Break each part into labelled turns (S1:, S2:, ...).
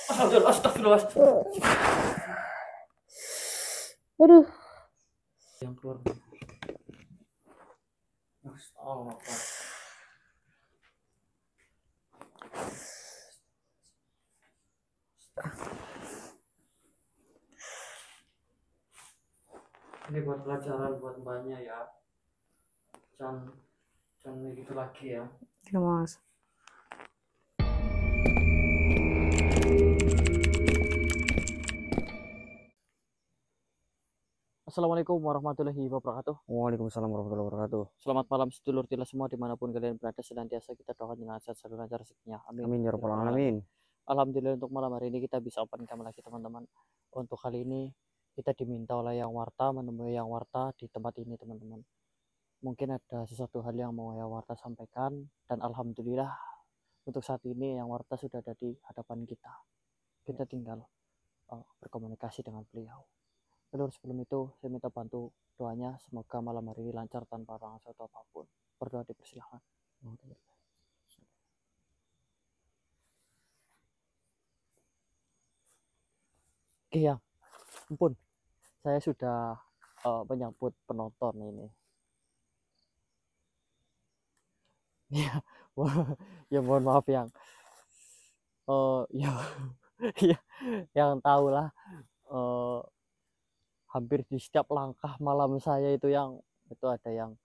S1: Astagfirullah.
S2: Aduh.
S1: Yang keluar. Oh, ini buat pelajaran buat mbaknya ya. Jangan gitu lagi ya.
S2: Ya, Mas.
S1: Assalamualaikum warahmatullahi wabarakatuh.
S3: Waalaikumsalam warahmatullahi wabarakatuh.
S1: Selamat malam sedulur tila semua dimanapun kalian berada, senantiasa kita doakan dengan sehat selalu lancar rezekinya. Amin.
S3: Amin ya rabbal alamin.
S1: Alhamdulillah untuk malam hari ini kita bisa open cam lagi teman-teman. Untuk kali ini kita diminta oleh Yang Warta menemui Yang Warta di tempat ini teman-teman. Mungkin ada sesuatu hal yang mau Yang Warta sampaikan dan alhamdulillah untuk saat ini Yang Warta sudah ada di hadapan kita. Kita tinggal berkomunikasi dengan beliau. Lalu sebelum itu saya minta bantu doanya, semoga malam hari ini lancar tanpa halangan suatu apapun. Berdoa dipersilahkan. Oke ya, ampun, saya sudah menyambut penonton ini. Ya, ya mohon maaf yang ya, ya yang tahu lah. Hampir di setiap langkah malam saya itu ada yang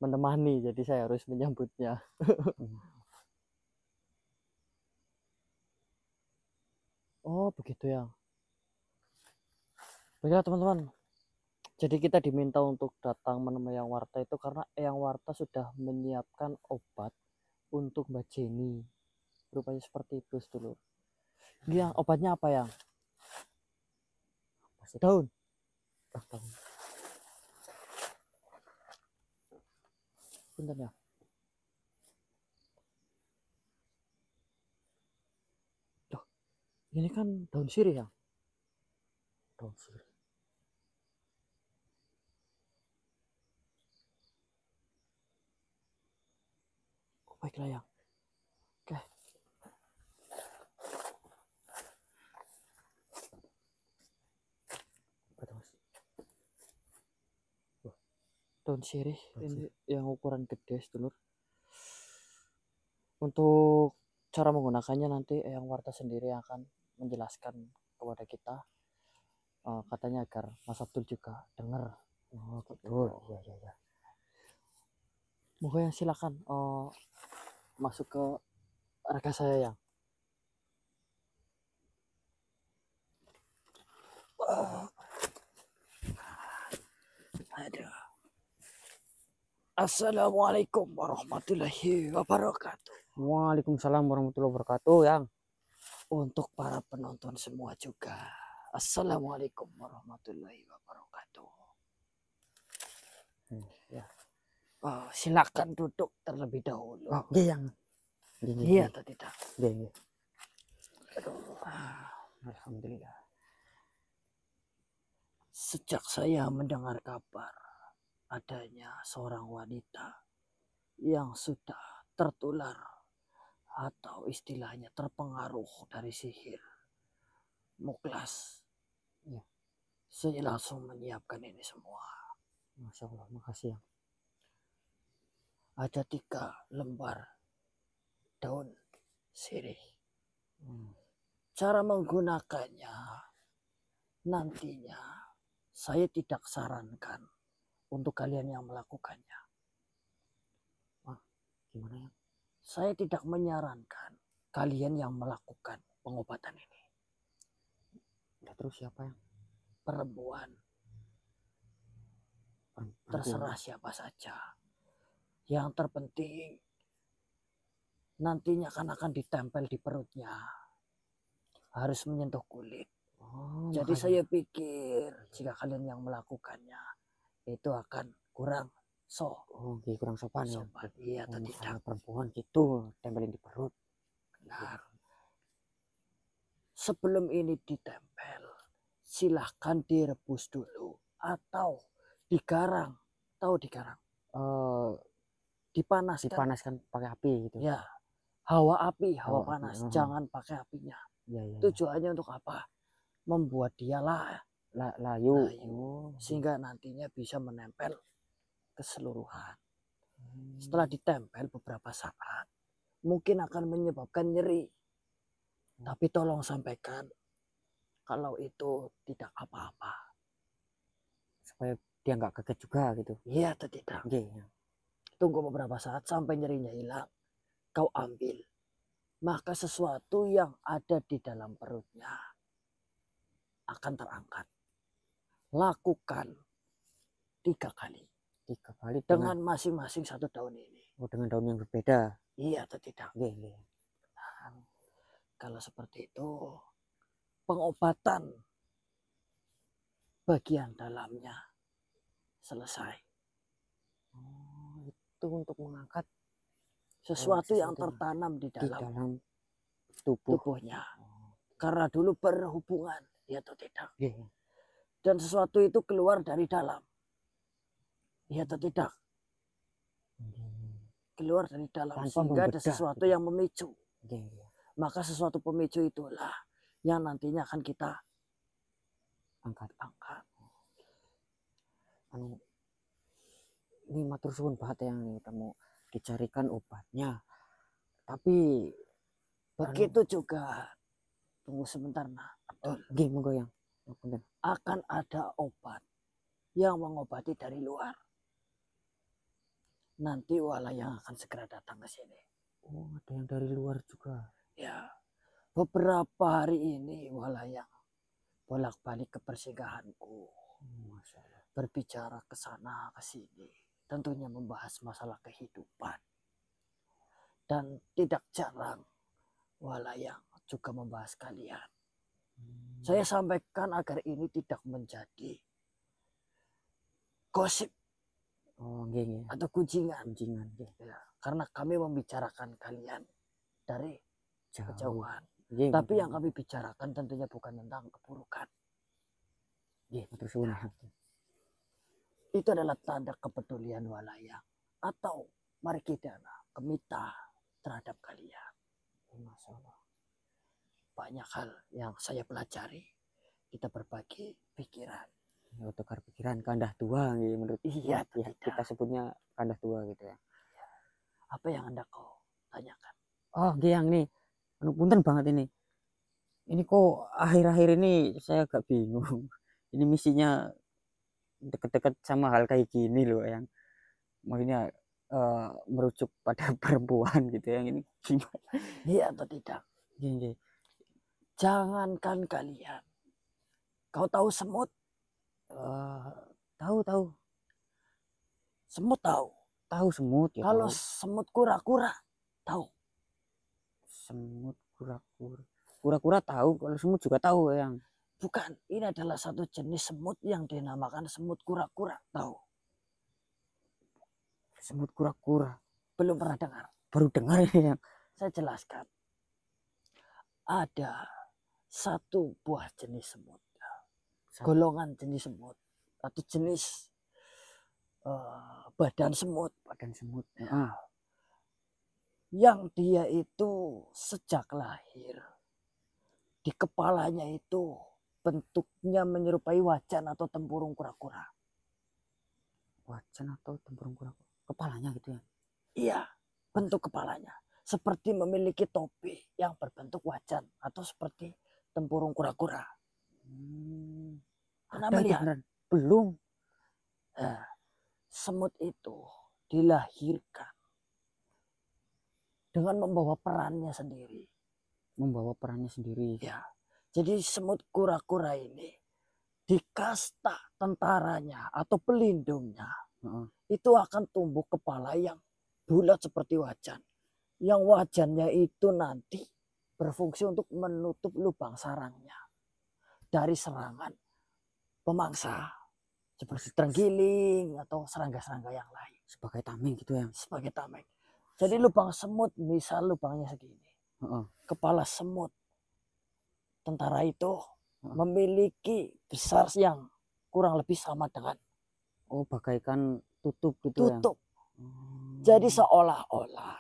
S1: menemani, jadi saya harus menyambutnya. Oh begitu ya. Baiklah teman-teman, jadi kita diminta untuk datang menemui Yang Warta itu karena Yang Warta sudah menyiapkan obat untuk Mbak Jenny. Rupanya seperti itu sedulur. Iya, obatnya apa Yang? Daun. Bentar ya. Loh, ini kan daun sirih ya? Daun sirih. Oh, baiklah Yang. Oke. Daun sirih ini yang ukuran gede sedulur. Untuk cara menggunakannya nanti Yang Warta sendiri akan menjelaskan kepada kita. Katanya agar Mas Abdul juga dengar.
S3: Oh betul. Ya.
S1: Moga Yang silakan masuk ke rekan saya Yang. Aduh. Assalamualaikum warahmatullahi wabarakatuh.
S3: Waalaikumsalam warahmatullahi wabarakatuh Yang.
S1: Untuk para penonton semua juga, assalamualaikum warahmatullahi wabarakatuh.
S3: Ya.
S1: Silakan duduk terlebih dahulu.
S3: Oh iya Yang.
S1: Iya atau tidak?
S3: Iya.
S1: Aduh.
S3: Alhamdulillah.
S1: Sejak saya mendengar kabar adanya seorang wanita yang sudah tertular atau istilahnya terpengaruh dari sihir muklas,
S3: ya,
S1: saya langsung menyiapkan ini semua.
S3: Masya Allah, makasih Yang.
S1: Ada 3 lembar daun sirih. Cara menggunakannya nantinya saya tidak sarankan untuk kalian yang melakukannya.
S3: Gimana Yang?
S1: Saya tidak menyarankan kalian yang melakukan pengobatan ini.
S3: Ya, terus siapa Yang?
S1: Perempuan. Terserah siapa saja. Yang terpenting nantinya akan ditempel di perutnya. Harus menyentuh kulit. Jadi makanya saya pikir jika kalian yang melakukannya itu akan kurang
S3: kurang sopan ya.
S1: Iya atau tidak?
S3: Perempuan gitu tempelin di perut.
S1: Benar. Sebelum ini ditempel, silahkan direbus dulu atau digarang. Tahu digarang? Dipanaskan
S3: pakai api gitu.
S1: Ya, hawa api, hawa panas. Jangan pakai apinya.
S3: Iya, iya.
S1: Tujuannya untuk apa? Membuat dia
S3: Layu.
S1: layu, sehingga nantinya bisa menempel keseluruhan. Setelah ditempel beberapa saat, mungkin akan menyebabkan nyeri. Tapi tolong sampaikan kalau itu tidak apa-apa.
S3: Supaya dia nggak kaget juga gitu.
S1: Iya atau tidak?
S3: Oke, ya.
S1: Tunggu beberapa saat sampai nyerinya hilang. Kau ambil. Maka sesuatu yang ada di dalam perutnya akan terangkat. Lakukan 3 kali.
S3: 3 kali
S1: Dengan masing-masing 1 daun ini.
S3: dengan daun yang berbeda.
S1: Iya atau tidak?
S3: Oke, oke.
S1: Nah, kalau seperti itu, pengobatan bagian dalamnya selesai.
S3: Oh, itu untuk mengangkat
S1: Sesuatu yang
S3: sesuatu
S1: tertanam di
S3: di
S1: dalam
S3: dalam tubuh.
S1: tubuhnya. Karena dulu berhubungan, ya atau tidak?
S3: Oke.
S1: Dan sesuatu itu keluar dari dalam. Ya atau tidak? Keluar dari dalam.
S3: Tanpa
S1: Sehingga ada
S3: membedah,
S1: sesuatu
S3: gitu.
S1: yang memicu.
S3: Oke, oke.
S1: Maka sesuatu pemicu itulah yang nantinya akan kita
S3: Angkat.
S1: angkat.
S3: Anu, ini matur suwun banget yang nih kamu dicarikan obatnya. Tapi
S1: Begitu juga, tunggu sebentar nah.
S3: nggih monggo yang. Punten.
S1: Akan ada obat yang mengobati dari luar. Nanti walayang akan segera datang ke sini.
S3: Oh, ada yang dari luar juga.
S1: Ya, beberapa hari ini walayang bolak-balik ke persinggahanku.
S3: Masya Allah.
S1: Berbicara ke sana ke sini. Tentunya membahas masalah kehidupan. Dan tidak jarang walayang juga membahas kalian. Saya sampaikan agar ini tidak menjadi gosip
S3: Oh, nggih nggih.
S1: atau kunjingan.
S3: Kunjingan nggih.
S1: Ya, karena kami membicarakan kalian dari
S3: Jauh.
S1: kejauhan.
S3: Nggih,
S1: Tapi
S3: nggih.
S1: yang kami bicarakan tentunya bukan tentang keburukan.
S3: nggih matur suwun.
S1: Itu adalah tanda kepedulian walayang. Atau mari kita kemita terhadap kalian.
S3: Masya Allah.
S1: Banyak hal yang saya pelajari. Kita berbagi pikiran.
S3: Ya, tukar pikiran kandah tua nggih menurut
S1: Iya,
S3: ya,
S1: tidak.
S3: kita sebutnya kandah tua gitu ya.
S1: Apa yang Anda kau tanyakan?
S3: Oh, nggih yang nih. Anu punten banget ini. Ini kok akhir-akhir ini saya agak bingung. Ini misinya deket-deket sama hal kayak gini loh yang maksudnya merujuk pada perempuan gitu yang ini gimana?
S1: Iya atau tidak?
S3: Nggih.
S1: Jangankan kalian. Kau tahu semut?
S3: Tahu
S1: Semut tahu.
S3: tahu semut ya.
S1: Kalau
S3: Tahu.
S1: semut kura-kura tahu.
S3: Semut kura-kura tahu, kalau semut juga tahu yang.
S1: Bukan, ini adalah satu jenis semut yang dinamakan semut kura-kura. Tahu?
S3: Semut kura-kura.
S1: Belum pernah dengar?
S3: Baru dengar ini yang.
S1: Saya jelaskan. Ada satu buah jenis semut. Golongan jenis semut. Atau jenis badan semut.
S3: Badan semut.
S1: Yang dia itu sejak lahir. Di kepalanya itu bentuknya menyerupai wajan atau tempurung kura-kura.
S3: Wajan atau tempurung kura-kura. Kepalanya gitu ya?
S1: Iya, bentuk kepalanya. Seperti memiliki topi yang berbentuk wajan. Atau seperti tempurung kura-kura. Pernah
S3: Ada itu
S1: melihat?
S3: beneran? Belum.
S1: Nah, semut itu dilahirkan dengan membawa perannya sendiri.
S3: Membawa perannya sendiri.
S1: Ya, jadi semut kura-kura ini di kasta tentaranya atau pelindungnya itu akan tumbuh kepala yang bulat seperti wajan. Yang wajannya itu nanti berfungsi untuk menutup lubang sarangnya dari serangan pemangsa seperti terenggiling atau serangga-serangga yang lain.
S3: Sebagai tameng gitu ya?
S1: Sebagai tameng. Jadi lubang semut, misal lubangnya segini. Kepala semut tentara itu memiliki besar yang kurang lebih sama dengan
S3: bagaikan tutup gitu ya?
S1: tutup. Jadi seolah-olah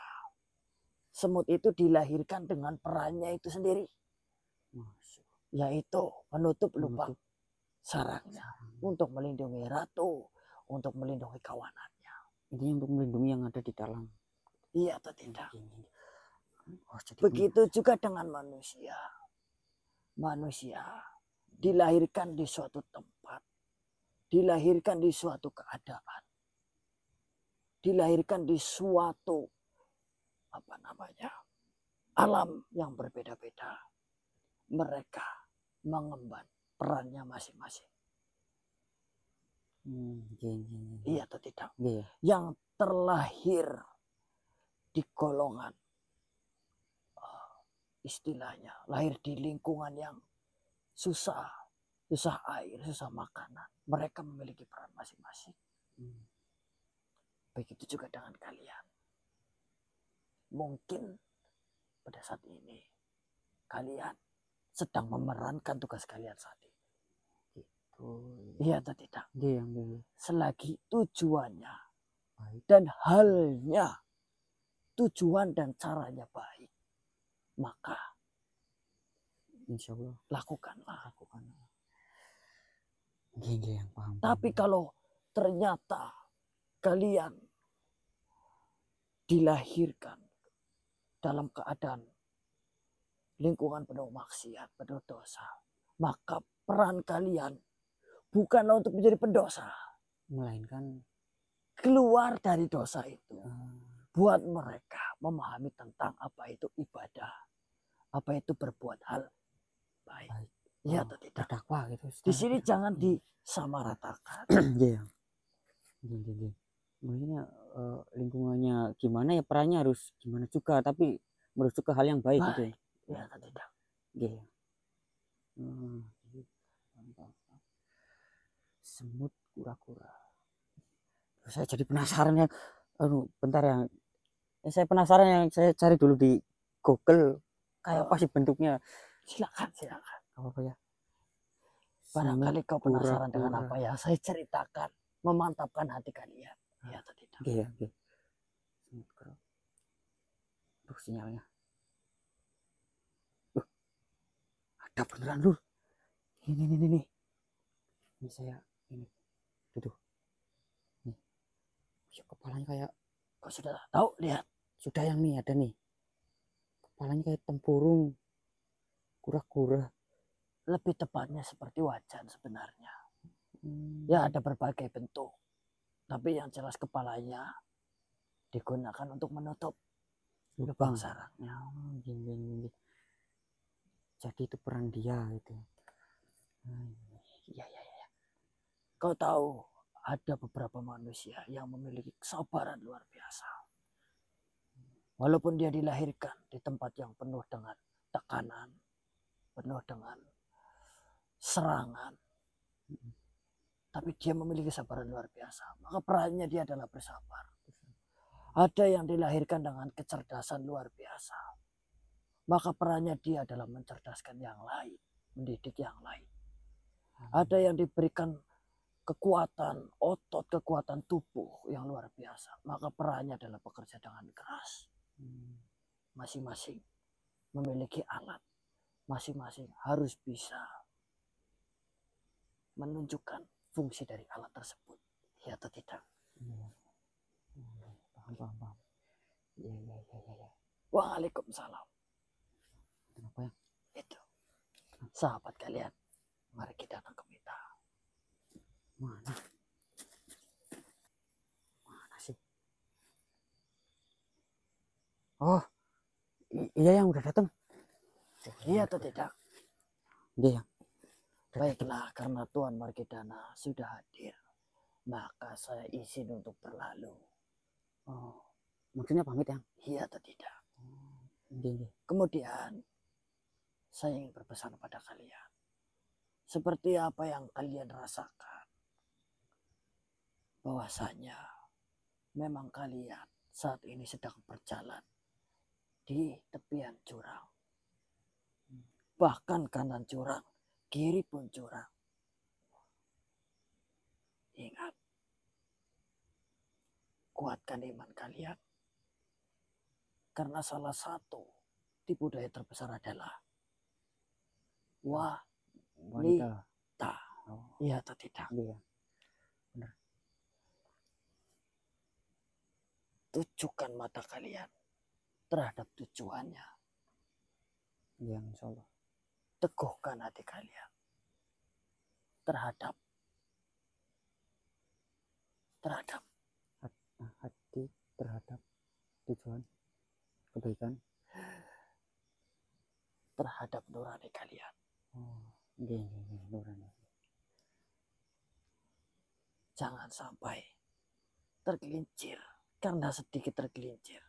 S1: semut itu dilahirkan dengan perannya itu sendiri.
S3: Masuk.
S1: yaitu menutup lubang
S3: Menutup
S1: sarangnya
S3: sarang.
S1: untuk melindungi ratu, untuk melindungi kawanannya.
S3: Intinya untuk melindungi yang ada di dalam.
S1: Iya atau tidak?
S3: Oh, jadi
S1: Begitu juga dengan manusia. Manusia dilahirkan di suatu tempat, dilahirkan di suatu keadaan, dilahirkan di suatu alam yang berbeda-beda. Mereka mengemban perannya masing-masing. Iya atau tidak?
S3: Iya.
S1: Yang terlahir di golongan istilahnya lahir di lingkungan yang susah air, susah makanan. Mereka memiliki peran masing-masing. Begitu juga dengan kalian. Mungkin pada saat ini kalian sedang memerankan tugas kalian saat ini. Gitu. Iya atau tidak?
S3: Iya.
S1: Selagi tujuannya baik dan halnya, tujuan dan caranya baik, maka
S3: Insya Allah
S1: lakukanlah.
S3: Yang paham.
S1: Tapi kalau ternyata kalian dilahirkan dalam keadaan lingkungan penuh maksiat, penuh dosa, maka peran kalian bukanlah untuk menjadi pendosa,
S3: melainkan
S1: keluar dari dosa itu. Buat mereka memahami tentang apa itu ibadah, apa itu berbuat hal baik. Ya atau tidak?
S3: Berdakwah gitu.
S1: Di sini jangan disamaratakan.
S3: Iya. Maksudnya lingkungannya gimana ya, perannya harus gimana juga, tapi merujuk ke hal yang baik gitu ya.
S1: Ya atau tidak?
S3: Iya. Semut kura-kura. Saya jadi penasaran ya. Bentar ya. Saya penasaran yang saya cari dulu di Google. Kayak apa sih bentuknya?
S1: Silakan.
S3: Apa ya?
S1: Barangkali kau penasaran dengan apa yang saya ceritakan, memantapkan hati kalian. Ya atau tidak?
S3: Iya. Semut kura. Tuh sinyalnya. Ada beneran Lur. Ini. Ini saya ini. Tuh. Nih. Kepalanya kayak,
S1: kau sudah tahu, lihat.
S3: Sudah yang nih ada nih. Kepalanya kayak tempurung. Kura-kura.
S1: Lebih tepatnya seperti wajan sebenarnya. Ya ada berbagai bentuk. Tapi yang jelas kepalanya digunakan untuk menutup lubang sarangnya.
S3: Jadi itu peran dia itu.
S1: Iya. Kau tahu ada beberapa manusia yang memiliki kesabaran luar biasa. Walaupun dia dilahirkan di tempat yang penuh dengan tekanan, penuh dengan serangan, tapi dia memiliki kesabaran luar biasa. Maka perannya dia adalah bersabar. Ada yang dilahirkan dengan kecerdasan luar biasa, maka perannya dia adalah mencerdaskan yang lain, mendidik yang lain. Ada yang diberikan kekuatan otot, kekuatan tubuh yang luar biasa, maka perannya adalah bekerja dengan keras. Masing-masing memiliki alat, masing-masing harus bisa menunjukkan fungsi dari alat tersebut. Ya atau tidak?
S3: Paham. Iya.
S1: Waalaikumsalam.
S3: Kenapa ya?
S1: Itu. Sahabat kalian, mari kita datang ke kita.
S3: Mana sih? Oh, iya yang udah datang.
S1: Iya atau tidak?
S3: Iya.
S1: Baiklah, karena Tuan Margedana sudah hadir, maka saya izin untuk berlalu.
S3: Oh, maksudnya pamit ya?
S1: Iya atau tidak?
S3: Iya.
S1: Kemudian saya ingin berpesan pada kalian, seperti apa yang kalian rasakan, bahwasanya memang kalian saat ini sedang berjalan di tepian jurang, bahkan kanan jurang, kiri pun jurang. Ingat, kuatkan iman kalian, karena salah satu tipu daya terbesar adalah Wah,
S3: wanita.
S1: tak.
S3: Oh,
S1: Iya atau tidak?
S3: iya.
S1: Tujukan mata kalian terhadap tujuannya.
S3: Iya, insya Allah.
S1: Teguhkan hati kalian terhadap
S3: Hati terhadap tujuan kebaikan.
S1: terhadap nurani kalian.
S3: Oh, iya, nurani.
S1: Jangan sampai tergelincir, karena sedikit tergelincir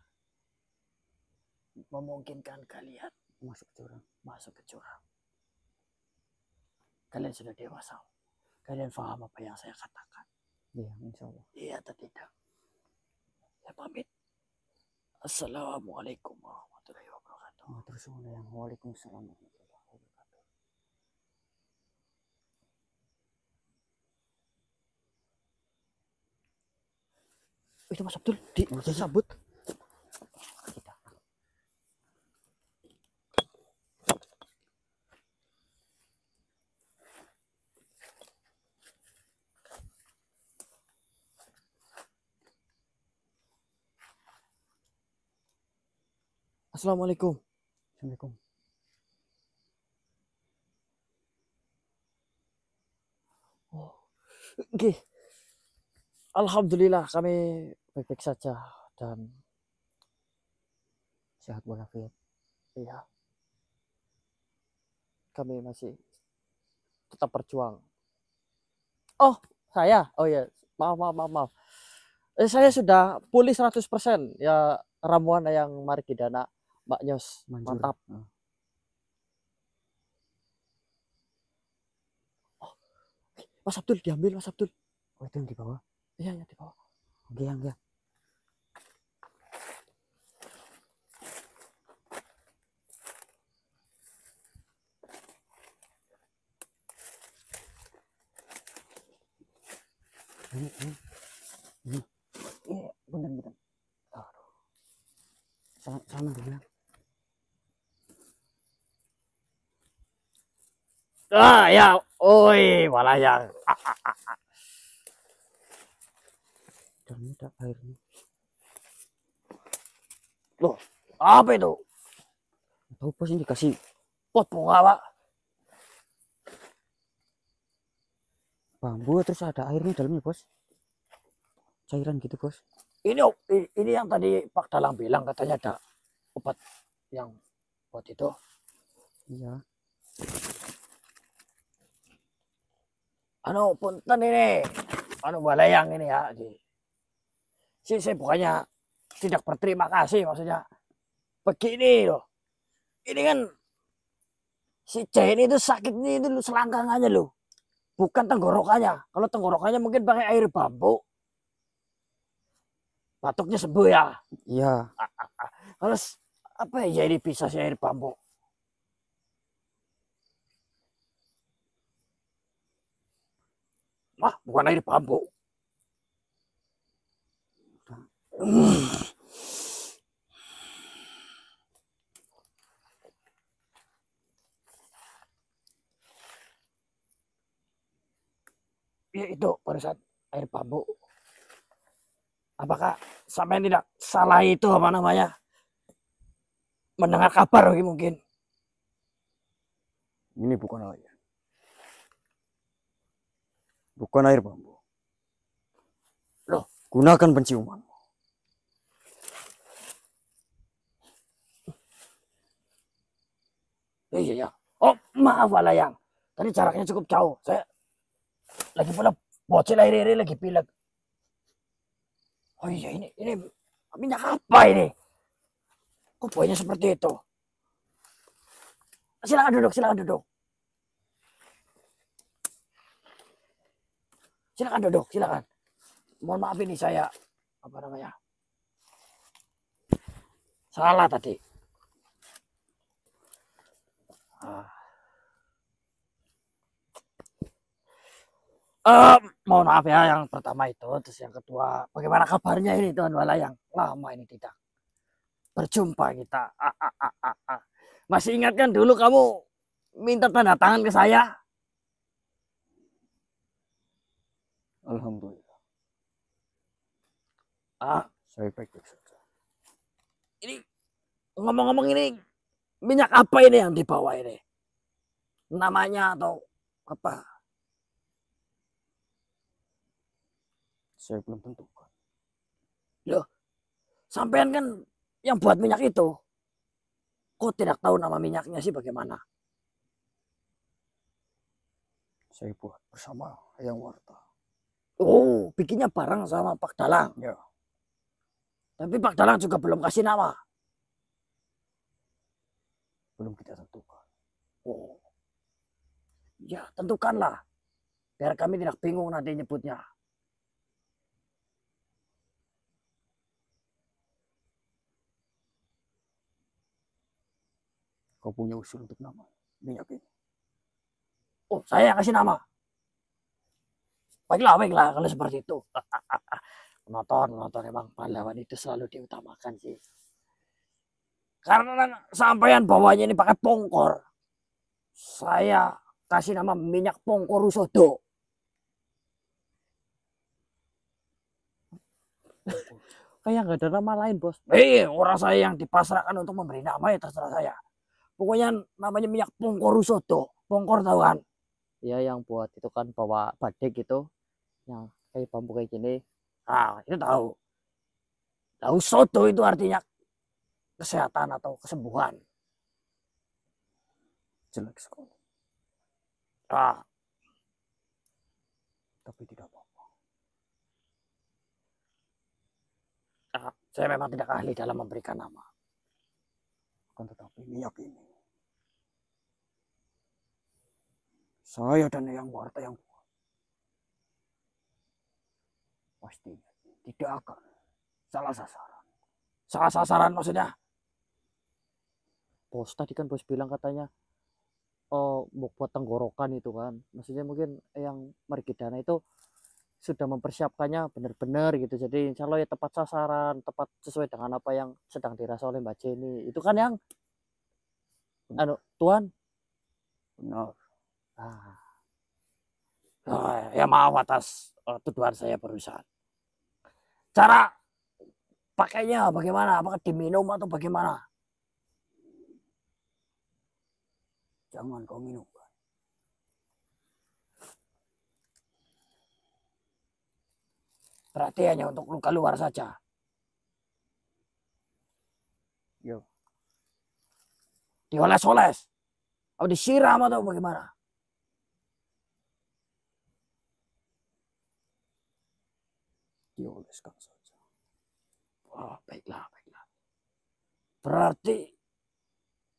S1: memungkinkan kalian
S3: Masuk jurang.
S1: masuk ke jurang. Kalian sudah dewasa. Kalian paham apa yang saya katakan?
S3: Iya, insya Allah.
S1: Iya atau tidak? Saya pamit. Assalamualaikum warahmatullahi wabarakatuh.
S3: Oh, terus yang waalaikumsalam warahmatullahi wabarakatuh.
S1: Itu Mas Abdul disambut.
S3: Kita.
S1: Assalamualaikum.
S3: Assalamualaikum.
S1: Oh, oke. Alhamdulillah kami baik-baik saja dan
S3: Sehat walafiat.
S1: iya, kami masih tetap berjuang. Oh, saya. Oh ya, maaf. Saya sudah pulih 100% ya, ramuan yang Margidana, Mbak Nyos.
S3: Manjur.
S1: Mantap.
S3: Oh.
S1: Mas Abdul diambil, Mas Abdul.
S3: Oh, itu yang di bawah.
S1: Iya, di bawah.
S3: Oke, yang ya. Ini. Bentar. Aduh. Sama dulu ya.
S1: Ya, oi, walayang.
S3: Dalamnya ada airnya.
S1: Loh, apa itu?
S3: Tahu bos, ini dikasih
S1: Pot bunga, Pak.
S3: bambu terus ada airnya dalamnya bos. Cairan gitu bos.
S1: Ini yang tadi Pak Dalang bilang katanya ada obat yang buat itu.
S3: Iya.
S1: Punten ini. Walayang ini ya. Saya bukannya tidak berterima kasih, maksudnya begini loh. Ini kan si C ini itu sakitnya itu selangkangannya loh. Bukan tenggorokannya. Kalau tenggorokannya mungkin pakai air bambu. Batuknya sembuh ya.
S3: Iya.
S1: Kalau apa ya ini bisa si air bambu? Bukan air bambu. Ya itu barusan air bambu. Apakah sampai tidak salah itu apa namanya? Mendengar kabar mungkin.
S3: Ini bukan air. Bukan air bambu.
S1: Loh,
S3: gunakan penciuman.
S1: Iya. Oh, maaf Walayang. Tadi jaraknya cukup jauh. Saya lagi pula bocil air lagi pilek. Oh iya, ini minyak apa ini? Kok baunya seperti itu? Silakan duduk. Silakan. Mohon maaf ini saya apa namanya? Salah tadi. Mohon maaf ya yang pertama itu, terus yang kedua, bagaimana kabarnya ini Tuan Walayang? Lama ini tidak berjumpa kita. Masih ingat kan dulu kamu
S4: minta tanda tangan ke saya?
S3: Alhamdulillah. Saya baik-baik saja.
S4: Ini ngomong-ngomong, ini minyak apa ini yang dibawa ini? Namanya atau apa?
S3: Saya belum tentukan.
S4: Loh, sampean kan yang buat minyak itu. Kok tidak tahu nama minyaknya sih bagaimana?
S3: Saya buat bersama Hayang Warta.
S4: Oh, bikinnya bareng sama Pak Dalang.
S3: Ya.
S4: Tapi Pak Dalang juga belum kasih nama.
S3: Belum kita tentukan.
S4: Oh, ya tentukanlah. Biar kami tidak bingung nanti nyebutnya.
S3: Kau punya usul untuk nama minyak ini?
S4: Oh, saya yang kasih nama. Baiklah, kalau seperti itu. Penonton emang pahlawan itu selalu diutamakan sih. Karena sampean bawanya ini pakai pongkor. Saya kasih nama minyak pongkor Rusodo.
S1: Kayak nggak ada nama lain, Bos.
S4: Orang saya yang dipasrahkan untuk memberi nama, ya terserah saya. Pokoknya namanya minyak pongkor Rusodo. Pongkor tahu kan?
S1: Ya yang buat itu kan bawa badik gitu, yang kayak bambu kayak gini.
S4: Nah, itu tahu. Tahu soto itu artinya kesehatan atau kesembuhan.
S3: Jelek sekali. Tapi tidak apa-apa.
S4: Saya memang tidak ahli dalam memberikan nama.
S3: Akan tetapi minyak ini, saya dan Hayang Warta yang buat, pastinya tidak akan salah sasaran.
S4: Salah sasaran maksudnya?
S1: Bos tadi kan bos bilang katanya buat tenggorokan itu kan. Maksudnya mungkin yang Margidana itu sudah mempersiapkannya benar-benar gitu. Jadi insya Allah ya tepat sasaran, tepat sesuai dengan apa yang sedang dirasa oleh Mbak Jenny. Itu kan yang Tuan.
S3: Benar.
S4: Ya maaf atas tuduhan saya barusan. Cara pakainya bagaimana? Apakah diminum atau bagaimana?
S3: Jangan kau minum.
S4: Berarti hanya untuk luka luar saja.
S3: Yo.
S4: Dioles-oles atau disiram atau bagaimana?
S3: Dioleskan saja.
S4: Baiklah. Berarti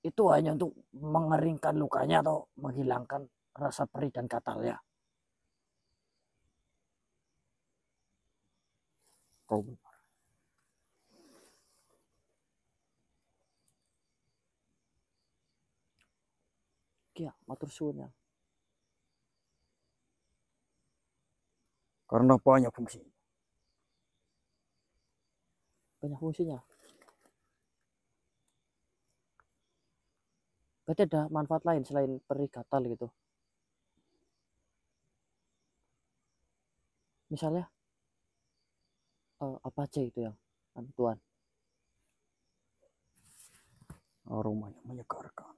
S4: itu hanya untuk mengeringkan lukanya atau menghilangkan rasa perih dan gatalnya.
S3: Kau benar.
S1: Iya, matur suwun ya.
S3: Karena banyak fungsi.
S1: Banyak fungsinya. Berarti ada manfaat lain selain perih gatal gitu. Misalnya apa aja itu yang Tuan?
S3: Aromanya menyegarkan.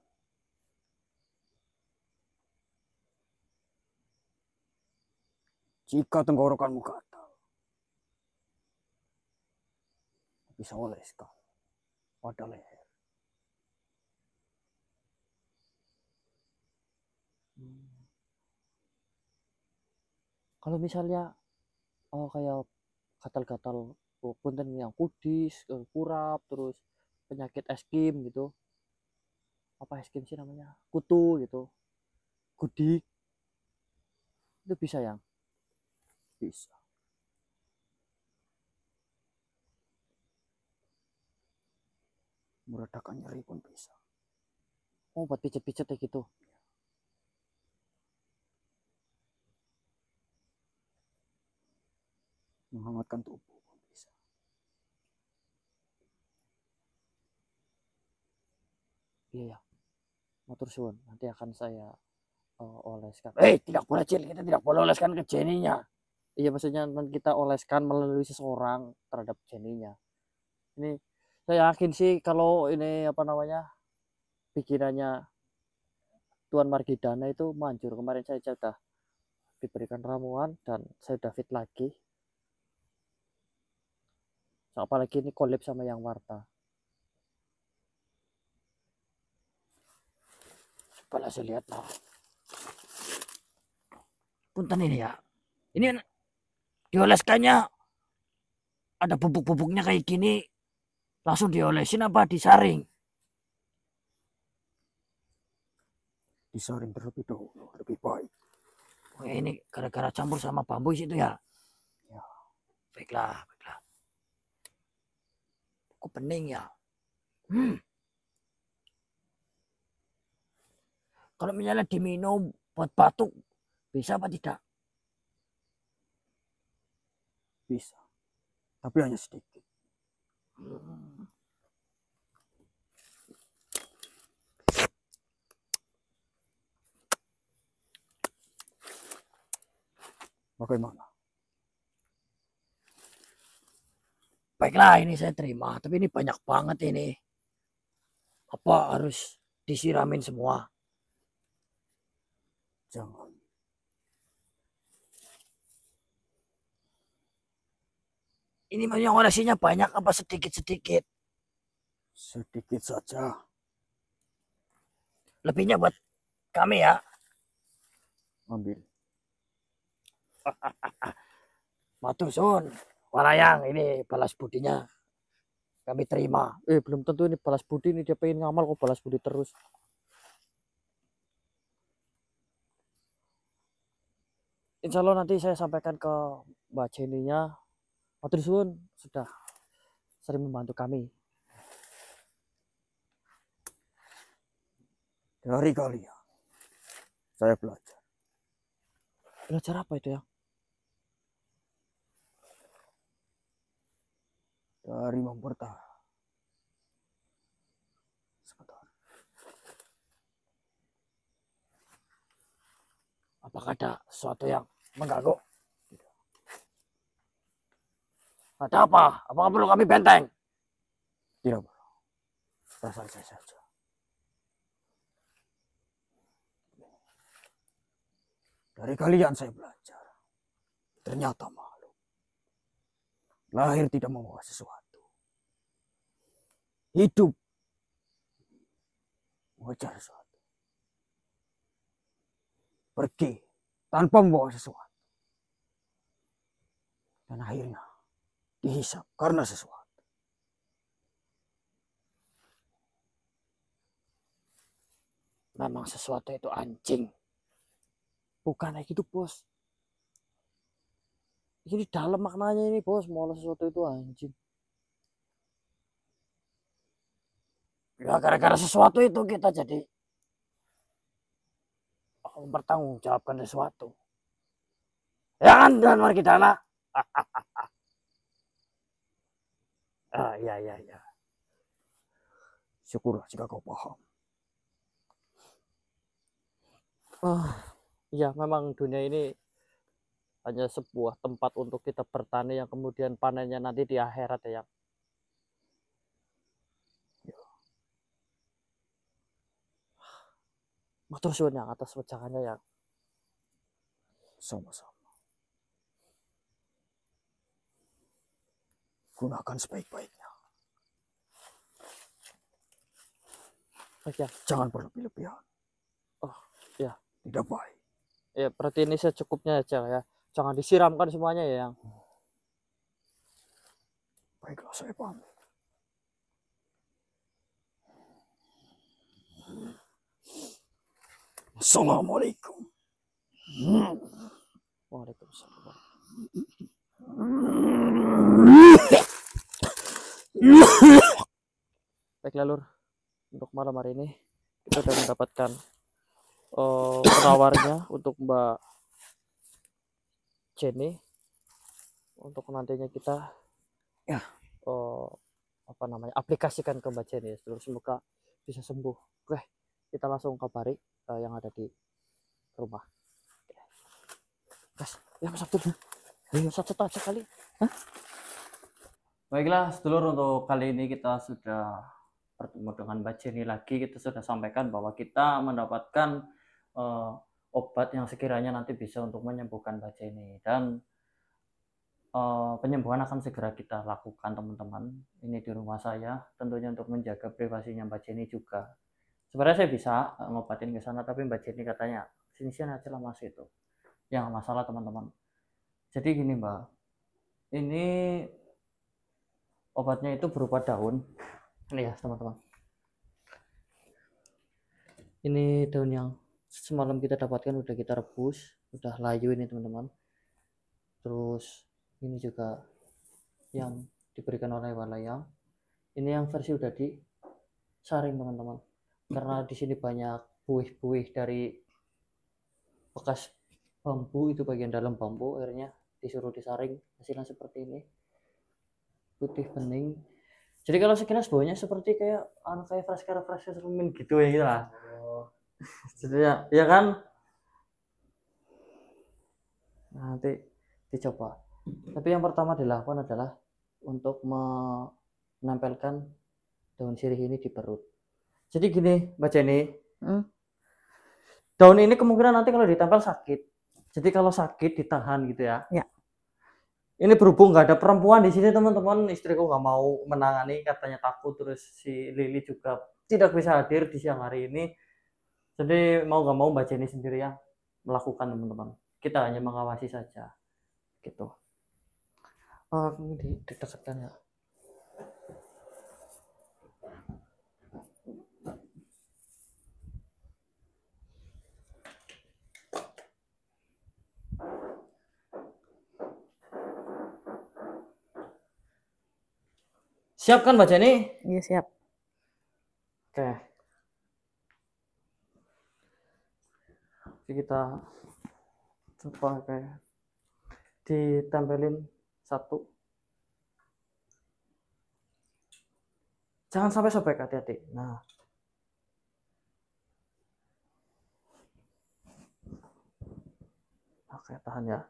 S3: Jika tenggorokanmu gatal, bisa oleskan pada leher.
S1: Kalau misalnya kayak gatal-gatal punten yang kudis, kurap, terus penyakit eskim gitu. Apa eskim sih namanya? Kutu gitu. Gudik. Itu bisa ya?
S3: Bisa. Meredakan nyeri pun bisa.
S1: Oh, buat pijat-pijat kayak gitu.
S3: Menghangatkan tubuh pun bisa.
S1: Iya ya. Matur suwun, nanti akan saya oleskan.
S4: Tidak boleh Cil, kita tidak boleh oleskan ke Jenny-nya.
S1: Iya, maksudnya nanti kita oleskan melalui seseorang terhadap Jenny-nya. Ini saya yakin sih kalau ini apa namanya pikirannya Tuan Margidana itu manjur. Kemarin saya sudah diberikan ramuan dan saya udah fit lagi. Apalagi ini collab sama yang Warta.
S4: Coba saya lihat lah. Punten ini ya. Ini dioleskannya ada bubuk-bubuknya kayak gini. Langsung diolesin apa disaring? Disaring terlebih dahulu, lebih baik. Oh, ini gara-gara campur sama bambu situ ya? Ya. Baiklah, baiklah. Kok pening ya? Kalau misalnya diminum buat batuk, bisa apa tidak? Bisa, tapi hanya sedikit. Bagaimana? Baiklah, ini saya terima. Tapi ini banyak banget ini. Apa harus disiramin semua? Jangan. Ini yang olesinya banyak apa sedikit-sedikit? Sedikit saja. Lebihnya buat kami ya. Ambil. Matur suwun, Walayang, ini balas budinya kami terima.
S1: Belum tentu ini balas budi, ini dia pengen ngamal kok balas budi terus. Insya Allah nanti saya sampaikan ke Mbak Jenny-nya. Matur suwun sudah sering membantu kami.
S4: Dari kalian saya belajar.
S1: Belajar apa itu ya?
S4: Dari mempertahankan. Sebentar. Apakah ada sesuatu yang mengganggu? Ada apa? Apakah perlu kami benteng? Tidak perlu. Perasaan saya saja. Dari kalian saya belajar. Ternyata makhluk lahir tidak membawa sesuatu. Hidup mengejar sesuatu. Pergi tanpa membawa sesuatu. Dan akhirnya dihisap karena sesuatu. Memang sesuatu itu anjing.
S1: Bukan kayak gitu bos. Ini dalam maknanya ini bos. Mau sesuatu itu anjing.
S4: Ya gara-gara sesuatu itu kita jadi mempertanggungjawabkan sesuatu. Ya kan Tuan Margidana? Iya. Syukurlah jika kau paham.
S1: Ya memang dunia ini hanya sebuah tempat untuk kita bertani yang kemudian panennya nanti di akhirat ya. Matur suwun yang atas wejangannya ya.
S4: Sama-sama. Gunakan sebaik-baiknya.
S1: Ya.
S4: Jangan berlebih-lebihan.
S1: Oh ya.
S4: Tidak baik.
S1: Ya berarti ini secukupnya aja ya. Jangan disiramkan semuanya ya yang.
S4: Baiklah saya pamit. Assalamualaikum.
S1: Waalaikumsalam. Baiklah Lur, untuk malam hari ini kita sudah mendapatkan penawarnya untuk Mbak Jenny untuk nantinya kita aplikasikan ke Mbak Jenny. Semoga bisa sembuh. Oke, kita langsung kabari yang ada di rumah. Gas, ya Mas Abdul. Ayo satu aja kali. Hah? Baiklah, sedulur, untuk kali ini kita sudah bertemu dengan Mbak Jenny lagi. Kita sudah sampaikan bahwa kita mendapatkan obat yang sekiranya nanti bisa untuk menyembuhkan Mbak Jenny, dan penyembuhan akan segera kita lakukan teman-teman. Ini di rumah saya, tentunya untuk menjaga privasinya Mbak Jenny juga. Sebenarnya saya bisa ngobatin ke sana, tapi Mbak Jenny katanya sini-sini aja lah Mas, itu yang masalah teman-teman. Jadi gini Mbak, ini obatnya itu berupa daun. Ini ya teman-teman, ini daun yang semalam kita dapatkan, udah kita rebus, udah layu ini teman-teman. Terus ini juga yang diberikan oleh Walaya, ini yang versi udah disaring teman-teman, karena di sini banyak buih-buih dari bekas bambu, itu bagian dalam bambu, akhirnya disuruh disaring, hasilnya seperti ini, putih bening. Jadi kalau sekilas baunya seperti kayak fresh min gitu ya gitu lah. Jadi ya kan, nanti dicoba. Tapi yang pertama dilakukan adalah untuk menempelkan daun sirih ini di perut. Jadi gini Mbak Jenny, daun ini kemungkinan nanti kalau ditempel sakit. Jadi kalau sakit ditahan gitu ya.
S2: Ya.
S1: Ini berhubung nggak ada perempuan di sini teman-teman, istriku nggak mau menangani, katanya takut, terus si Lili juga tidak bisa hadir di siang hari ini. Jadi mau nggak mau Mbak Jenny sendiri yang melakukan teman-teman. Kita hanya mengawasi saja, gitu. Ini didekatkan ya. Siap kan Mbak Jenny?
S2: Iya siap.
S1: Oke. Jadi kita coba kayak ditempelin satu. Jangan sampai sobek, hati-hati. Nah. Oke, tahan ya.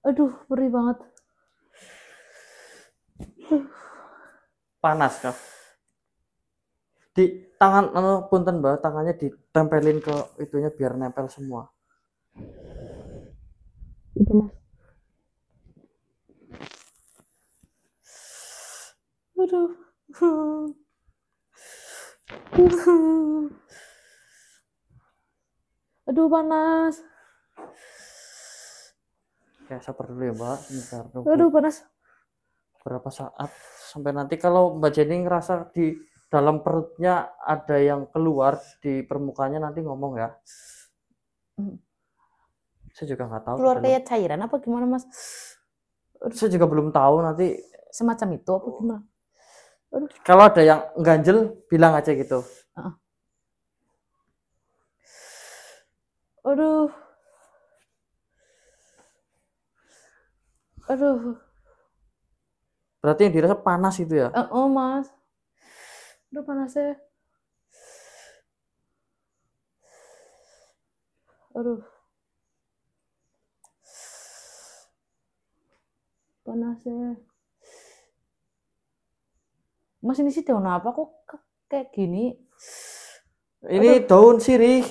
S2: Aduh, perih banget.
S1: Panas kah? Di tangan punten Mbak, tangannya ditempelin ke itunya biar nempel semua.
S2: Itu Mas. Aduh. Aduh panas.
S1: Oke, sabar dulu ya Mbak. Bentar,
S2: Aduh panas.
S1: berapa saat sampai nanti kalau Mbak Jenny ngerasa di dalam perutnya ada yang keluar di permukaannya, nanti ngomong ya. Saya juga nggak tahu.
S2: Keluar kayak cairan apa gimana Mas?
S1: Saya juga belum tahu, nanti
S2: Semacam itu apa gimana? Aduh.
S1: kalau ada yang ganjel bilang aja gitu.
S2: Aduh. Aduh.
S1: Berarti yang dirasa panas itu ya?
S2: Oh Mas. Aduh panasnya. Aduh. Panasnya. Mas ini sih daun apa kok kayak gini?
S1: Ini daun sirih,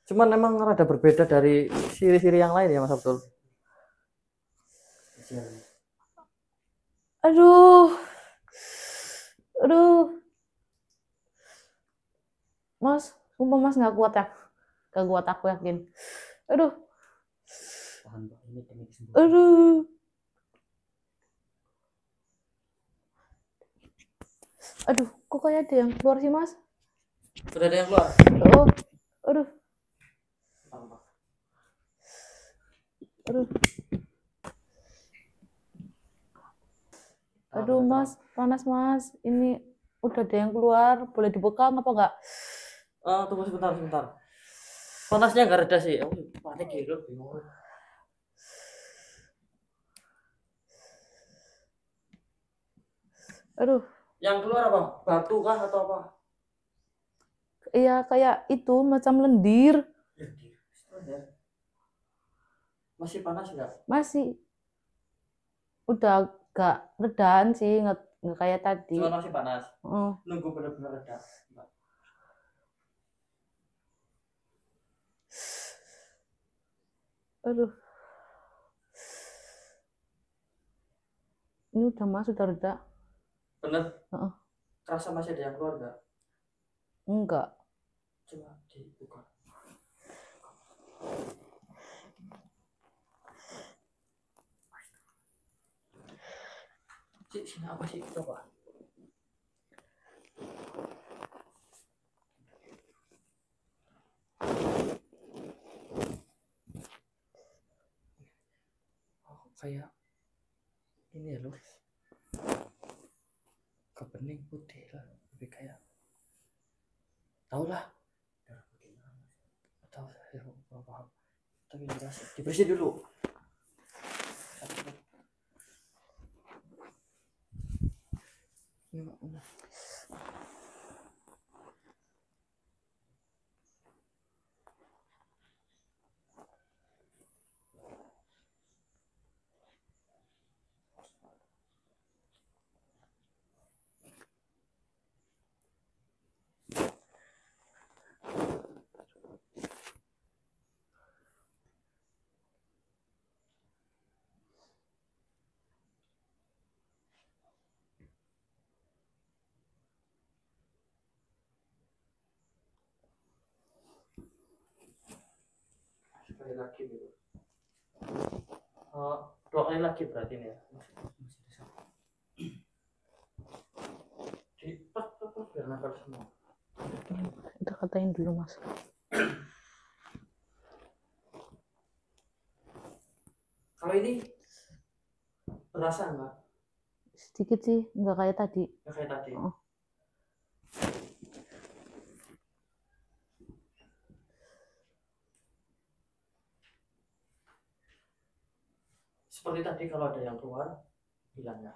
S1: cuman emang rada berbeda dari sirih-sirih yang lain ya Mas Abdul.
S2: Aduh. Aduh. Mas, sumpah Mas nggak kuat ya. Nggak kuat, aku yakin. Aduh. Aduh. Aduh, kok kayak ada yang keluar sih Mas?
S1: Sudah ada yang keluar?
S2: Oh, aduh. Aduh. Aduh Mas, panas Mas. Ini udah ada yang keluar. Boleh dibekam apa enggak?
S1: Tunggu sebentar. Panasnya nggak reda sih. Panik gitu, bingung.
S2: Aduh,
S1: Yang keluar apa? Batu kah atau apa?
S2: iya kayak itu macam lendir.
S1: Masih panas nggak?
S2: Masih udah agak redaan sih, nggak kayak tadi.
S1: Cuma masih panas.
S2: Oh,
S1: Nunggu benar-benar reda.
S2: aduh. Ini udah mas, udah reda.
S1: Bener?
S2: Heeh.
S1: Kerasa masih ada yang keluar nggak?
S2: Enggak.
S1: Coba dibuka. Sini apa sih? Coba. Oh, kayak ini ya loh. Kebening putih lah, lebih kayak. Tahu lah. Tahu saya kurang paham. Tapi dirasa dibersihin dulu. Ini enggak. Sekali lagi gitu. Oh, 2 kali lagi berarti ini ya. Biar nempel semua.
S2: Kita katain dulu mas.
S1: Kalau ini berasa enggak?
S2: Sedikit sih, nggak kayak tadi.
S1: Nggak kayak tadi.
S2: Oh.
S1: Seperti tadi kalau ada yang keluar bilang ya.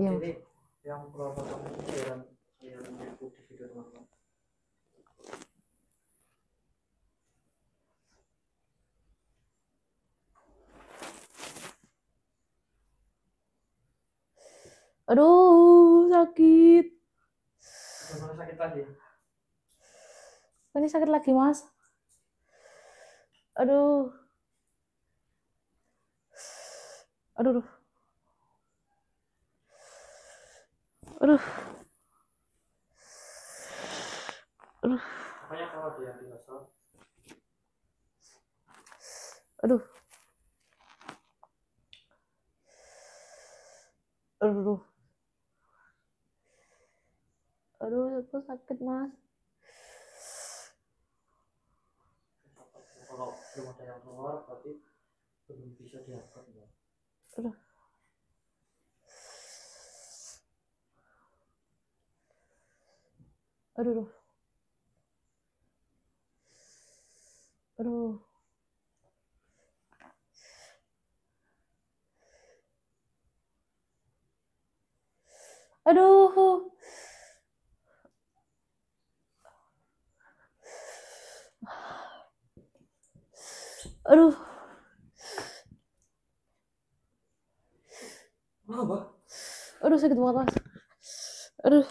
S2: Iya.
S1: Berarti ini yang keluar potong cairan yang putih video teman-teman.
S2: Aduh, sakit.
S1: Benar sakit tadi.
S2: Ini sakit lagi mas. Aduh. Aduh. Aduh. Aduh.
S1: Makanya kalau dia biasa.
S2: Aduh. Aduh. Aduh, aku sakit mas.
S1: Kalau belum ada yang keluar berarti belum bisa diangkat ya.
S2: Aduh. Aduh. Aduh. Aduh. Aduh.
S1: Apa?
S2: Aduh, sakit banget mas. Aduh.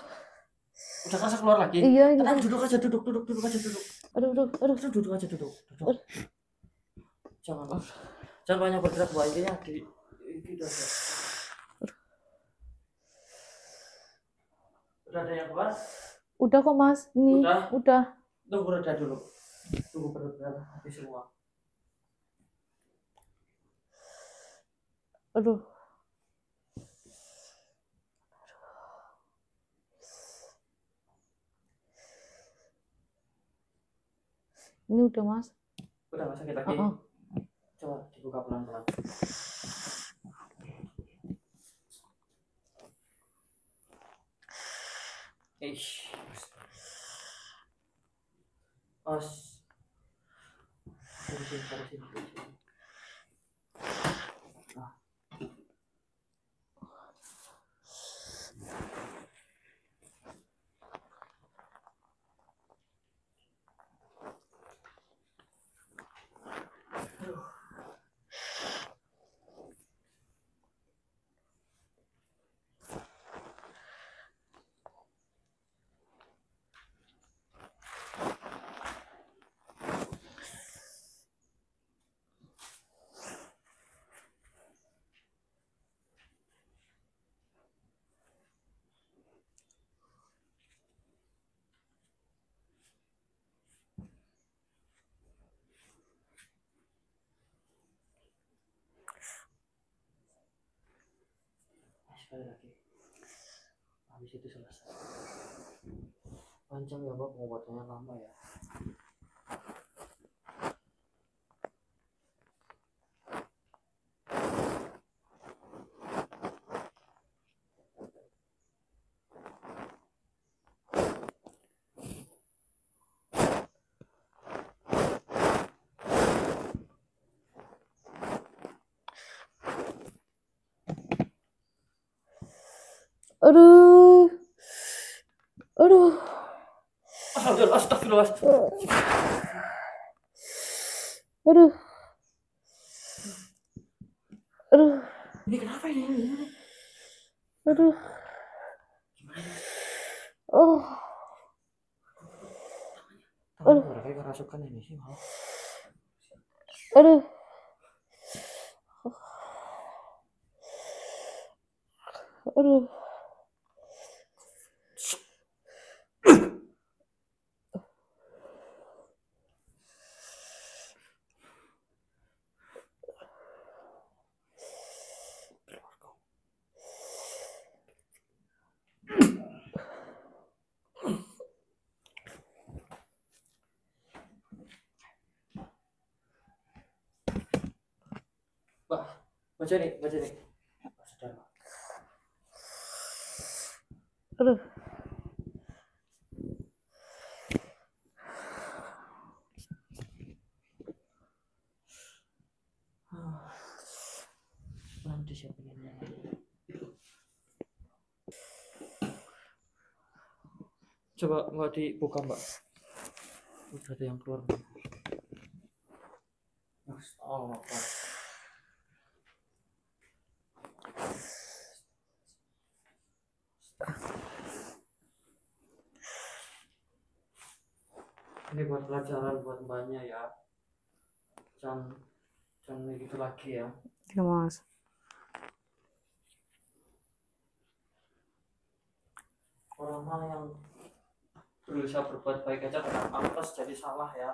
S1: Udah kerasa keluar lagi?
S2: Iya, ini.
S1: Tenang, duduk aja, duduk aja, duduk.
S2: Aduh, aduh, aduh.
S1: Duduk aja, duduk. Jangan banyak bergerak, buah intinya di video aja. Udah ada yang keluar?
S2: Udah kok mas, ini udah.
S1: Tunggu reda dulu. Tunggu benar-benar habis semua.
S2: Aduh. Ini udah mas.
S1: Udah nggak sakit lagi? Coba dibuka pelan-pelan. Ish. Os. Terusin. Nah. sekali lagi. Habis itu selesai. Panjang ya Mbak, pengobatannya lama ya.
S2: Aduh. Aduh.
S1: Astagfirullah.
S2: Aduh. Aduh.
S1: Ini kenapa ini?
S2: Aduh. Oh.
S1: Tangan gue kayak kerasukan ini sih malah.
S2: Aduh. Aduh.
S1: Baca nih. Sudah.
S2: Aduh.
S1: Nanti siapa ini? Coba Mbak dibuka Mbak. Udah ada yang keluar. Oh, apa? Ini buat pelajaran buat mbaknya ya. Jangan gitu lagi ya.
S2: Ya, Mas.
S1: Orang mah yang berusaha berbuat baik aja kenapa jadi salah ya.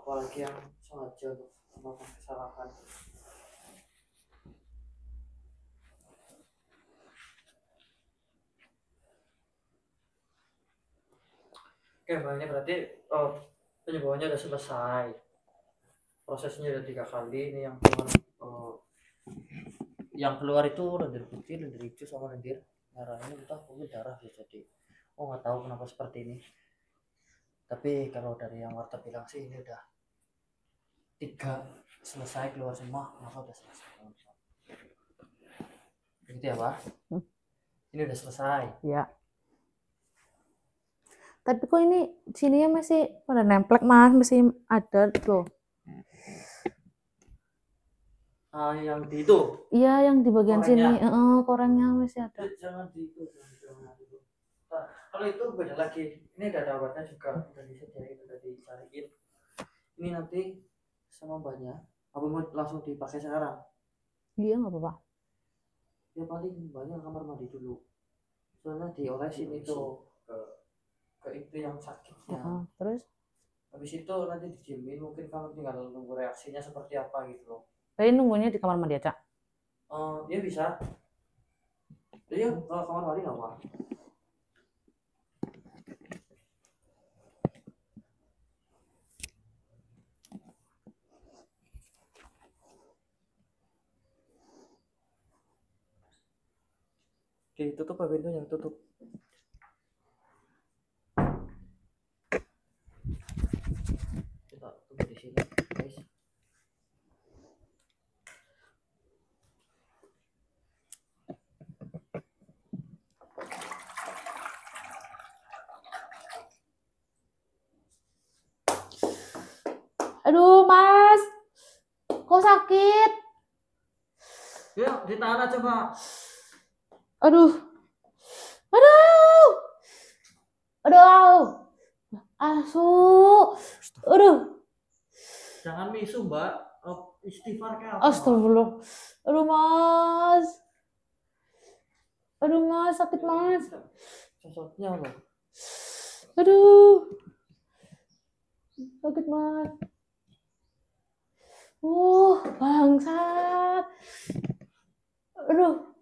S1: Apalagi yang sengaja untuk melakukan kesalahan. Oke, Mbak, ini berarti penyembuhannya udah selesai. Prosesnya udah 3 kali. Ini yang keluar, yang keluar itu lendir putih, lendir hijau, sama lendir merah. Ini entah mungkin darah ya jadi. Oh, nggak tahu kenapa seperti ini. Tapi kalau dari yang Warta bilang sih ini udah 3 selesai keluar semua, maka udah selesai. Begitu ya, Pak? Ini udah selesai.
S2: Ya. Tapi kok ini sininya masih pada nemplek Mas, masih ada loh.
S1: Yang di itu.
S2: Iya, yang di bagian
S1: Korengnya.
S2: sini, korengnya masih ada.
S1: Jangan di itu. Nah, kalau itu beda lagi. Ini udah ada obatnya juga, udah disediain, udah dicariin. Ini nanti sama mbaknya. Apa mau langsung dipakai sekarang?
S2: Iya, nggak apa-apa.
S1: Ya paling mbaknya kamar mandi dulu. Soalnya diolesin itu ke itu yang sakitnya.
S2: Terus?
S1: Habis itu nanti didiemin, mungkin kamu tinggal nunggu reaksinya seperti apa gitu loh.
S2: Tadi nunggunya di kamar mandi aja.
S1: Dia bisa. Iya, kalau kamar mandi nggak apa. Ditutup apa pintunya? Tutup. Kita tunggu di sini, guys.
S2: Aduh, Mas. Kok sakit?
S1: Yuk, ditahan aja, Pak.
S2: Aduh. Aduh. Aduh. Asu. Aduh.
S1: Jangan misu, Mbak. Istighfar kayak apa?
S2: Astagfirullah. Aduh, Mas. Aduh, Mas, sakit, Mas.
S1: Sosoknya loh.
S2: Aduh. Sakit, Mas. Bangsat. Aduh.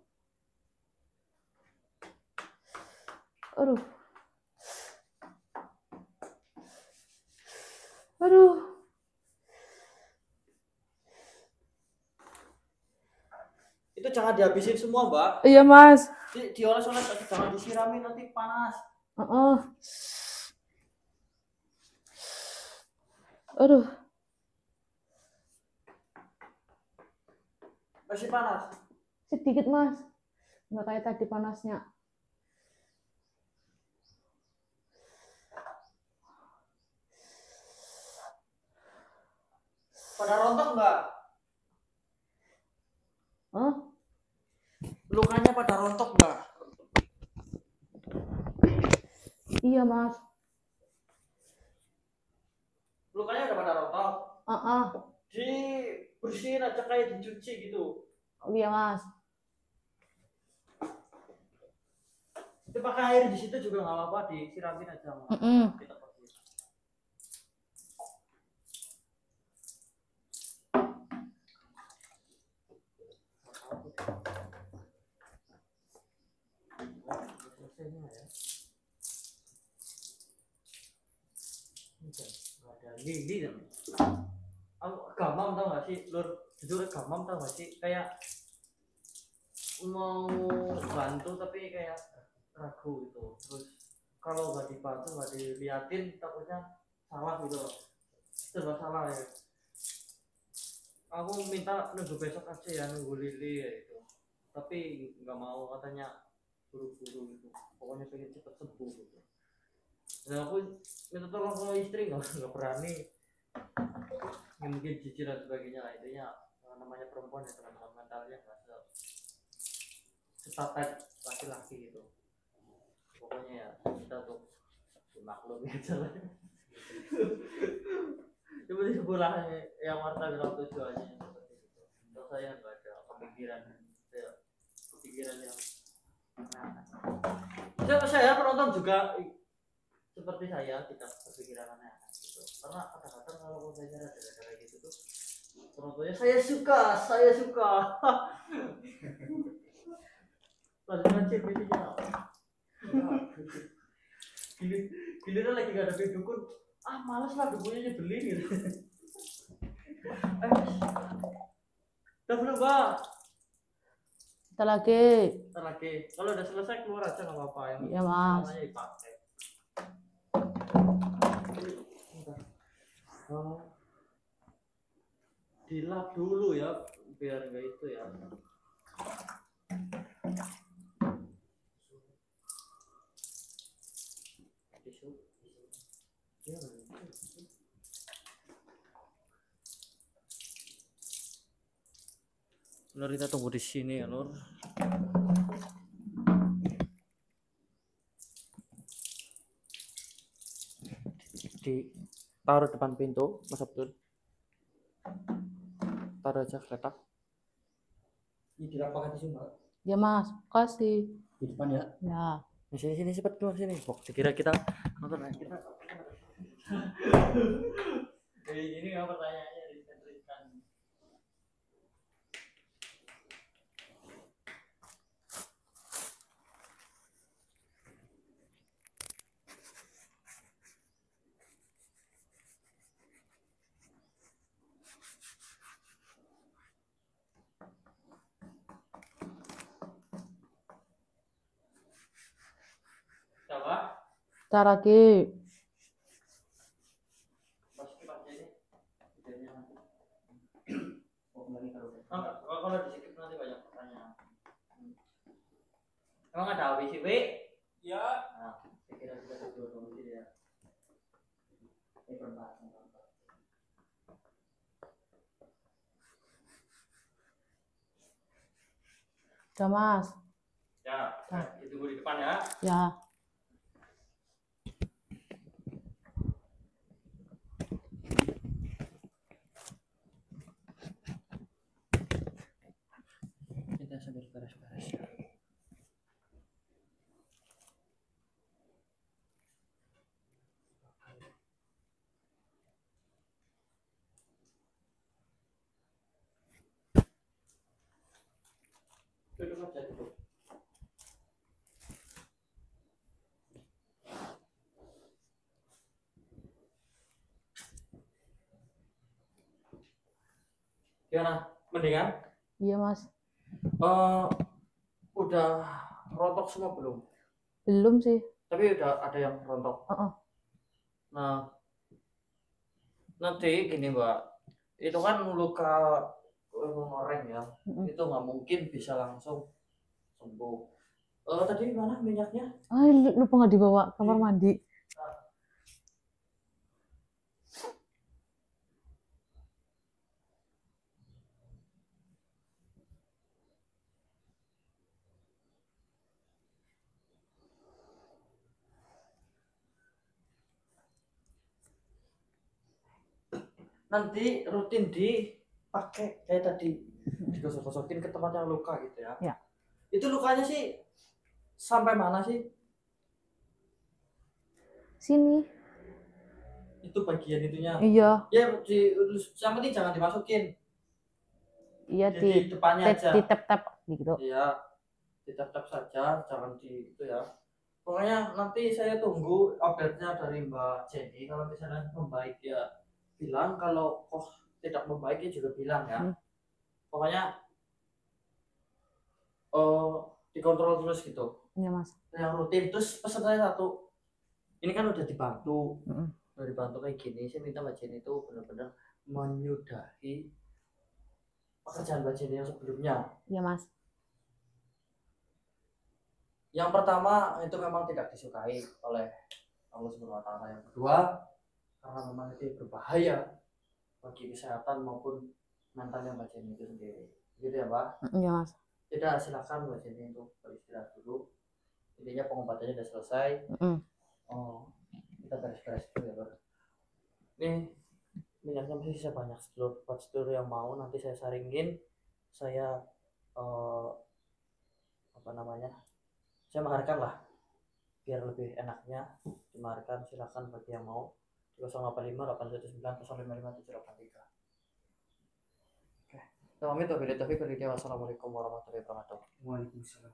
S2: Aduh. Aduh.
S1: Itu jangan dihabisin semua, Mbak.
S2: Iya, Mas.
S1: Dioles-oles aja, jangan disiramin nanti panas.
S2: Heeh. Aduh.
S1: Masih panas.
S2: Sedikit, Mas. Nggak kayak tadi panasnya.
S1: Pada rontok nggak?
S2: Hah?
S1: Lukanya pada rontok nggak?
S2: Iya, Mas.
S1: Lukanya udah pada rontok. Dibersihin aja kayak dicuci gitu.
S2: Oh, iya, Mas.
S1: Itu pakai air di situ juga nggak apa-apa, disiramin aja. Kita bersihin. Selesainya ya. Ada lili kan. Gamam tau gak sih, Lur? Jujur gamam tau gak sih? Kayak mau bantu tapi kayak ragu gitu. Terus kalau nggak dibantu, nggak diliatin, takutnya salah gitu loh. Serba salah ya. Aku minta nunggu besok aja ya, nunggu Lili ya itu. Tapi nggak mau, katanya buru-buru gitu. Pokoknya pengen cepet sembuh gitu. Dan aku minta tolong sama istri, nggak berani. Ya, mungkin jijik dan sebagainya lah, intinya namanya perempuan ya teman-teman, mentalnya nggak setatat laki-laki gitu. Pokoknya ya kita untuk dimaklumi aja lah. Cuma di sebelah yang Marta bilang tujuannya seperti itu. Untuk saya nggak ada kepikiran yang saya penonton juga seperti saya tidak berpikiran aneh gitu. Karena kadang-kadang kalau saya ada gitu tuh penontonnya saya suka. Lalu CPT-nya giliran lagi gak ada dukun, males lah dukunnya beli gitu. Udah belum, Mbak?
S2: Kita lagi.
S1: Kalau udah selesai keluar aja nggak apa-apa, yang
S2: Iya, Mas.
S1: namanya dipakai. Dilap dulu ya biar nggak itu ya. Lur, kita tunggu di sini ya, Lur. Taruh depan pintu, Mas Abdul. Taruh aja kereta. Ini dirapatkan di sini, Mbak.
S2: Ya, Mas. Kasih.
S1: Di depan ya.
S2: Ya.
S1: Sini cepat keluar sini. Dikira kita nonton aja kita. Ini nggak pertanyaannya diteruskan. Coba.
S2: Kita lagi.
S1: Kalau di situ nanti banyak pertanyaan. Emang ada WCW? Ya. Nah, saya kira kita berdua dulu sih ya. Berempat.
S2: Udah, Mas.
S1: Ya, ditunggu di depan ya.
S2: Ya.
S1: Kita sambil beres-beres ya. Duduk aja duduk. Gimana? Mendingan?
S2: Iya Mas.
S1: Udah rontok semua belum?
S2: Belum sih.
S1: Tapi udah ada yang rontok.
S2: Heeh.
S1: Nah, nanti gini Mbak, itu kan luka ngoreng ya, itu nggak mungkin bisa langsung sembuh. Tadi mana minyaknya?
S2: Ah, lupa nggak dibawa kamar mandi.
S1: Nanti rutin dipakai kayak tadi, digosok-gosokin ke tempat yang luka gitu ya.
S2: Ya.
S1: Itu lukanya sih sampai mana sih?
S2: Sini.
S1: Itu bagian itunya.
S2: Iya.
S1: Ya, yang penting jangan dimasukin.
S2: Iya
S1: Di depannya aja.
S2: di tap gitu.
S1: Iya, ditap-tap saja, jangan di itu ya. Pokoknya nanti saya tunggu update-nya dari Mbak Jenny. Kalau misalnya membaik ya bilang, kalau tidak membaik ya juga bilang ya. Pokoknya dikontrol terus gitu.
S2: Iya Mas.
S1: Yang rutin. Terus pesan saya satu, ini kan udah dibantu, udah dibantu kayak gini. Saya minta Mbak Jenny itu benar-benar menyudahi pekerjaan Mbak Jenny yang sebelumnya.
S2: Iya Mas.
S1: Yang pertama itu memang tidak disukai oleh Allah Subhanahu wa Ta'ala. Yang kedua, karena memang itu berbahaya bagi kesehatan maupun mentalnya Mbak Jenny itu sendiri. Gitu ya Pak?
S2: Iya Mas.
S1: Tidak, silakan Mbak Jenny untuk beristirahat dulu. Intinya pengobatannya sudah selesai. Kita beres-beres dulu ya Pak. Ini minyaknya masih sisa banyak, buat sedulur yang mau nanti saya saringin. Saya saya maharkan lah biar lebih enaknya dimaharkan. Silakan bagi yang mau di 085 819 055 783. Oke, pamit wabillahi taufiq wal hidayah. Wassalamualaikum warahmatullahi wabarakatuh.
S3: Waalaikumsalam.